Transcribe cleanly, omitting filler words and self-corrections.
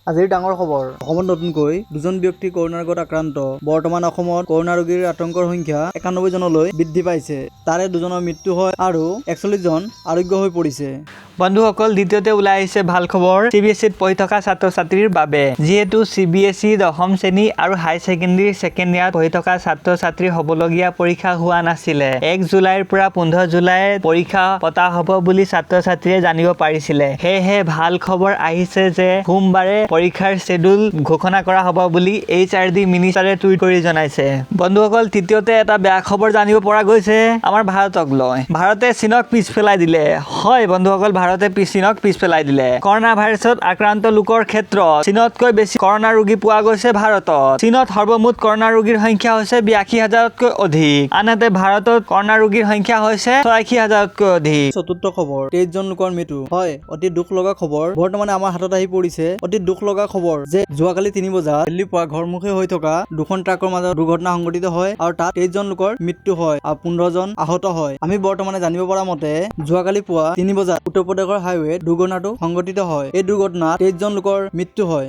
আজিৰ ডাঙৰ খবৰ অসমত নতুনকৈ দুজন ব্যক্তি কৰোনাৰ ৰোগত আক্ৰান্ত বৰ্তমান অসমত কৰোনা ৰোগীৰ আতংকৰ সংখ্যা 91 জনলৈ বৃদ্ধি পাইছে তাৰে দুজনৰ মৃত্যু হয় আৰু 41 জন আৰোগ্য হৈ পৰিছে বন্ধুসকল দ্বিতীয়তে ওলাই আহিছে ভাল খবৰ সিবিএসইত পঢ়ি থকা ছাত্ৰ-ছাত্ৰীৰ বাবে যেহেতু সিবিএসই দশম শ্ৰেণী আৰু হাই সেকেন্ডাৰী সেকেন্ড ইয়াৰ পঢ়ি থকা ছাত্ৰ-ছাত্ৰীৰ হ'বলগীয়া পৰীক্ষা হোৱা নাছিলে 1 জুলাইৰ পৰা 15 জুলাইত পৰীক্ষা পতা হ'ব বুলি ছাত্ৰ-ছাত্ৰীয়ে জানিব পাৰিছিলে হেহে ভাল খবৰ আহিছে যে সোমবাৰে পৰীক্ষাৰ শেডিউল ঘোষণা কৰা হ'ব বুলি HRD মিনিষ্টাৰে টুইট কৰি জনাইছে বন্ধুসকল তৃতীয়তে এটা বেয়া খবৰ জানিব পৰা গৈছে আমাৰ ভাৰতক লৈ ভাৰতে চীনক পিছ পেলাই দিলে হয় বন্ধুসকল ভাৰতে চীনক পিছ পেলাই দিলে কৰোনা ভাইৰাছত আক্ৰান্ত লোকৰ ক্ষেত্ৰত চীনতকৈ বেছি কৰোনা ৰোগী পোৱা গৈছে ভাৰতত চীনত সৰ্বমুঠ কৰোনা ৰোগীৰ সংখ্যা হৈছে 82,000তকৈ অধিক আনহাতে ভাৰতত কৰোনা ৰোগীৰ সংখ্যা হৈছে 86,000তকৈ অধিক চতুৰ্থ খবৰ 23 জন লোকৰ মৃত্যু হয় অতি দুখ লগা খবৰ বৰ্তমানে আমাৰ হাতত আহি পৰিছে অতি দুখ লগা খবৰ যে যোৱাকালি 3 বজাত দিল্লীৰ পৰা ঘৰমুখী হৈ থকা দুখন ট্ৰাকৰ মাজত দুৰ্ঘটনা সংঘটিত হয় আৰু তাত 23 জন লোকৰ মৃত্যু হয় আৰু 15 জন আহত হয় আমি বৰ্তমানে জানিব পৰা মতে যোৱাকালি পুৱা 3 বজাত উত্তৰ প্ৰদেশৰ হাইৱেত দুৰ্ঘটনাটো সংঘটিত হয় এই দুৰ্ঘটনাত 23 জন লোকৰ মৃত্যু হয়